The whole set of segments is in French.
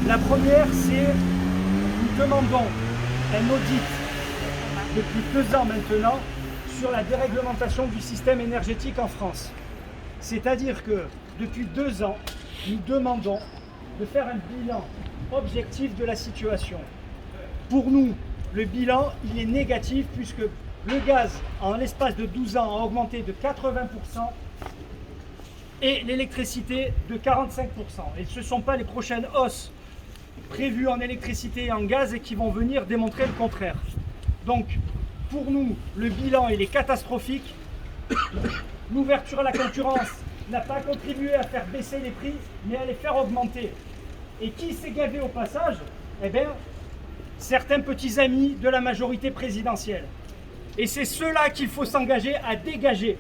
La première, c'est nous demandons un audit depuis 2 ans maintenant sur la déréglementation du système énergétique en France. C'est-à-dire que depuis 2 ans, nous demandons de faire un bilan objectif de la situation. Pour nous, le bilan, il est négatif puisque le gaz, en l'espace de 12 ans, a augmenté de 80% et l'électricité de 45%. Et ce ne sont pas les prochaines hausses prévues en électricité et en gaz et qui vont venir démontrer le contraire. Donc, pour nous, le bilan, il est catastrophique. L'ouverture à la concurrence n'a pas contribué à faire baisser les prix, mais à les faire augmenter. Et qui s'est gavé au passage? Eh bien, certains petits amis de la majorité présidentielle. Et c'est ceux-là qu'il faut s'engager à dégager.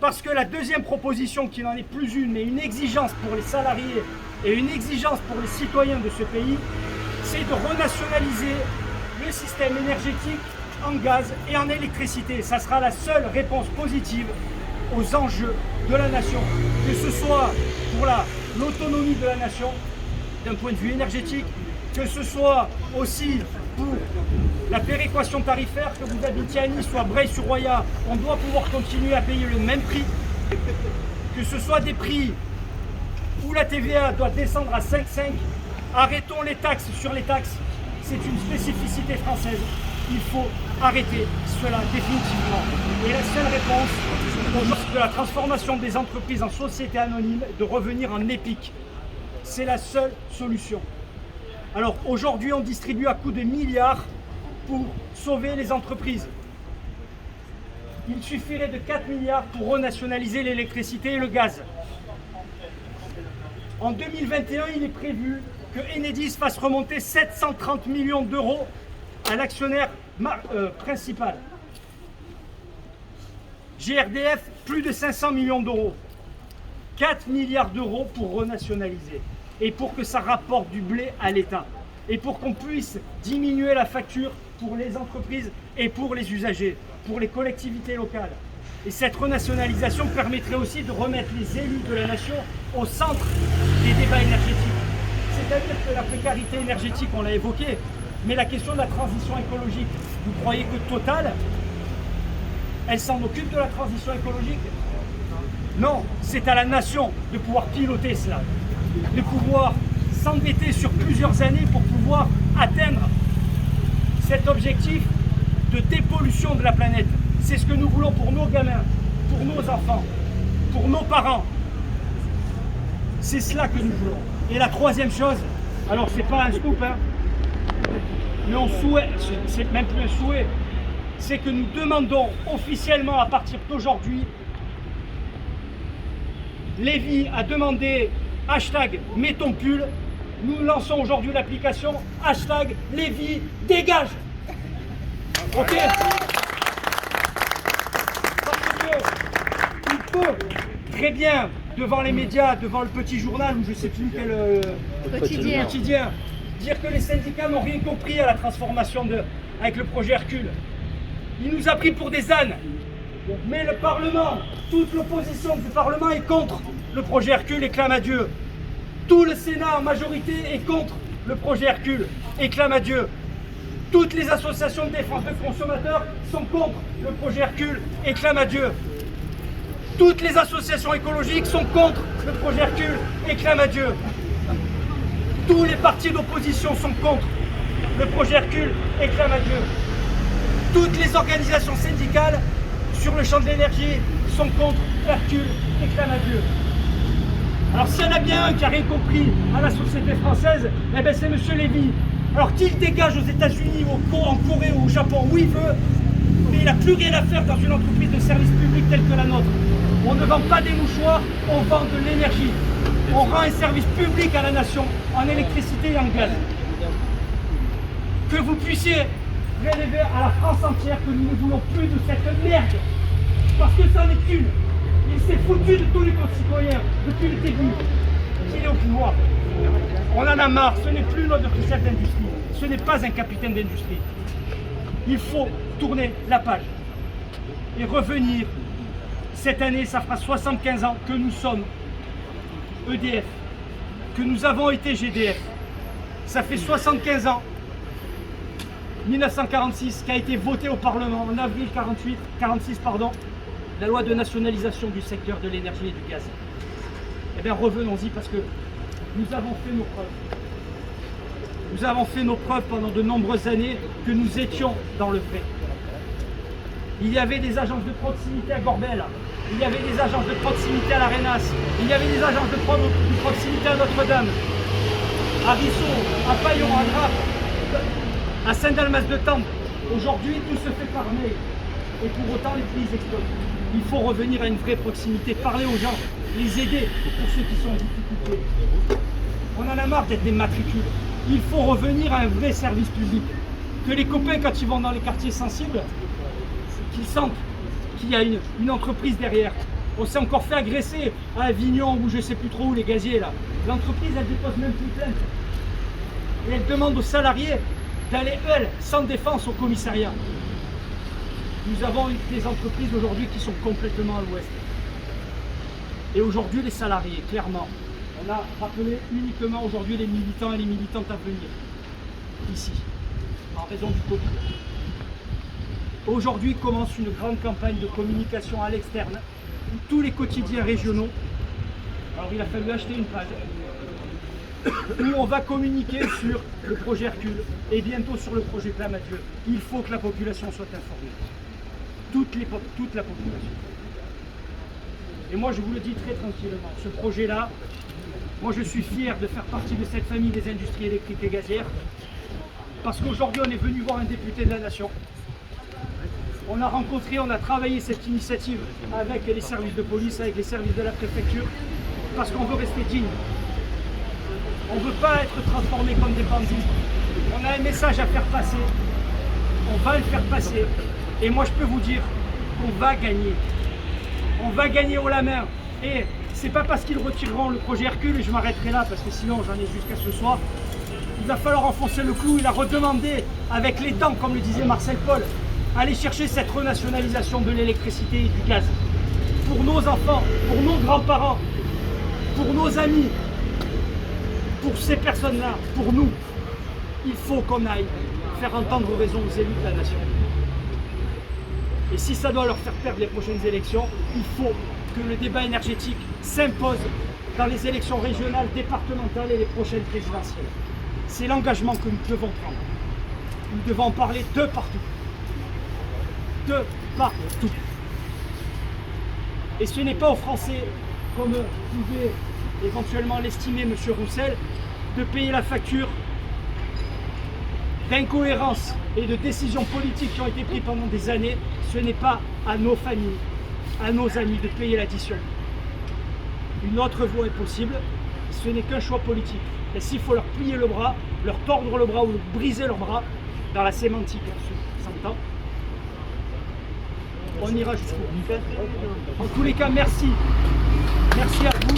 Parce que la deuxième proposition, qui n'en est plus une, mais une exigence pour les salariés et une exigence pour les citoyens de ce pays, c'est de renationaliser le système énergétique en gaz et en électricité. Ça sera la seule réponse positive aux enjeux de la nation, que ce soit pour l'autonomie de la nation d'un point de vue énergétique, que ce soit aussi pour la péréquation tarifaire, que vous habitiez à Nice ou à Breil-sur-Roya, on doit pouvoir continuer à payer le même prix, que ce soit des prix où la TVA doit descendre à 5,5. Arrêtons les taxes sur les taxes, c'est une spécificité française. Il faut arrêter cela définitivement. Et la seule réponse de la transformation des entreprises en sociétés anonymes, de revenir en EPIC. C'est la seule solution. Alors aujourd'hui, on distribue à coups de milliards pour sauver les entreprises. Il suffirait de 4 milliards pour renationaliser l'électricité et le gaz. En 2021, il est prévu que Enedis fasse remonter 730 millions d'euros à l'actionnaire principal. GRDF, plus de 500 millions d'euros. 4 milliards d'euros pour renationaliser. Et pour que ça rapporte du blé à l'État. Et pour qu'on puisse diminuer la facture pour les entreprises et pour les usagers, pour les collectivités locales. Et cette renationalisation permettrait aussi de remettre les élus de la nation au centre des débats énergétiques. C'est-à-dire que la précarité énergétique, on l'a évoqué, mais la question de la transition écologique, vous croyez que Total, elle s'en occupe de la transition écologique? Non, c'est à la nation de pouvoir piloter cela, de pouvoir s'endetter sur plusieurs années pour pouvoir atteindre cet objectif de dépollution de la planète. C'est ce que nous voulons pour nos gamins, pour nos enfants, pour nos parents. C'est cela que nous voulons. Et la troisième chose, alors c'est pas un scoop, hein, mais on souhaite, c'est même plus un souhait, c'est que nous demandons officiellement à partir d'aujourd'hui, Lévy a demandé hashtag mettons pull. Nous lançons aujourd'hui l'application hashtag Lévy dégage. Ok. Parce que il peut très bien devant les médias, devant le petit journal ou je ne sais plus quel quotidien, dire que les syndicats n'ont rien compris à la transformation avec le projet Hercule. Il nous a pris pour des ânes. Mais le Parlement, toute l'opposition du Parlement est contre le projet Hercule et clame à Dieu. Tout le Sénat en majorité est contre le projet Hercule et clame à Dieu. Toutes les associations de défense de consommateurs sont contre le projet Hercule et clament à Dieu. Toutes les associations écologiques sont contre le projet Hercule et clament à Dieu. Tous les partis d'opposition sont contre le projet Hercule et clament à Dieu. Toutes les organisations syndicales sur le champ de l'énergie sont contre Hercule et clament à Dieu. Alors s'il y en a bien un qui n'a rien compris à la société française, eh ben c'est M. Lévy. Alors qu'il dégage aux États-Unis, en Corée ou au Japon, où il veut, mais il n'a plus rien à faire dans une entreprise de service public telle que la nôtre. On ne vend pas des mouchoirs, on vend de l'énergie. On rend un service public à la nation en électricité et en gaz. Que vous puissiez relever à la France entière que nous ne voulons plus de cette merde. Parce que ça n'est qu'une. Il s'est foutu de tous les concitoyens depuis le début qu'il est au pouvoir. On en a marre, ce n'est plus notre chef d'industrie, ce n'est pas un capitaine d'industrie. Il faut tourner la page et revenir. Cette année, ça fera 75 ans que nous sommes EDF, que nous avons été GDF. Ça fait 75 ans, 1946, qu'a été voté au Parlement en avril 46, la loi de nationalisation du secteur de l'énergie et du gaz. Eh bien, revenons-y parce que nous avons fait nos preuves. Nous avons fait nos preuves pendant de nombreuses années que nous étions dans le vrai. Il y avait des agences de proximité à Gorbel, il y avait des agences de proximité à l'Arenas, il y avait des agences de proximité à Notre-Dame, à Rissot, à Paillon, à Grappe, à Saint-Dalmas-de-Tende. Aujourd'hui, tout se fait par mail. Et pour autant, les crises explosent. Il faut revenir à une vraie proximité, parler aux gens, les aider pour ceux qui sont en difficulté. On en a marre d'être des matricules. Il faut revenir à un vrai service public. Que les copains, quand ils vont dans les quartiers sensibles, qu'ils sentent qu'il y a une entreprise derrière. On s'est encore fait agresser à Avignon ou je ne sais plus trop où, les gaziers là. L'entreprise, elle dépose même plus plainte. Et elle demande aux salariés d'aller, elles, sans défense au commissariat. Nous avons des entreprises aujourd'hui qui sont complètement à l'ouest. Et aujourd'hui, les salariés, clairement, on a rappelé uniquement aujourd'hui les militants et les militantes à venir, ici, en raison du Covid. Aujourd'hui commence une grande campagne de communication à l'externe, où tous les quotidiens régionaux, alors il a fallu acheter une page, où on va communiquer sur le projet Hercule et bientôt sur le projet Clamadieu. Il faut que la population soit informée. Toute la population. Et moi je vous le dis très tranquillement, ce projet-là, moi je suis fier de faire partie de cette famille des industries électriques et gazières, parce qu'aujourd'hui on est venu voir un député de la nation. On a rencontré, on a travaillé cette initiative avec les services de police, avec les services de la préfecture, parce qu'on veut rester digne. On ne veut pas être transformé comme des bandits. On a un message à faire passer. On va le faire passer. Et moi, je peux vous dire qu'on va gagner. On va gagner haut la main. Et c'est pas parce qu'ils retireront le projet Hercule, et je m'arrêterai là, parce que sinon j'en ai jusqu'à ce soir. Il va falloir enfoncer le clou. Il a redemandé, avec les dents, comme le disait Marcel Paul, aller chercher cette renationalisation de l'électricité et du gaz. Pour nos enfants, pour nos grands-parents, pour nos amis, pour ces personnes-là, pour nous, il faut qu'on aille faire entendre raison aux élus de la nation. Et si ça doit leur faire perdre les prochaines élections, il faut que le débat énergétique s'impose dans les élections régionales, départementales et les prochaines présidentielles. C'est l'engagement que nous devons prendre. Nous devons en parler de partout. De partout. Et ce n'est pas aux Français, comme pouvait éventuellement l'estimer M. Roussel, de payer la facture d'incohérences et de décisions politiques qui ont été prises pendant des années. Ce n'est pas à nos familles, à nos amis de payer l'addition. Une autre voie est possible, ce n'est qu'un choix politique. Et s'il faut leur plier le bras, leur tordre le bras ou leur briser leur bras, dans la sémantique, on s'entend, on ira jusqu'au bout. En tous les cas, merci. Merci à vous.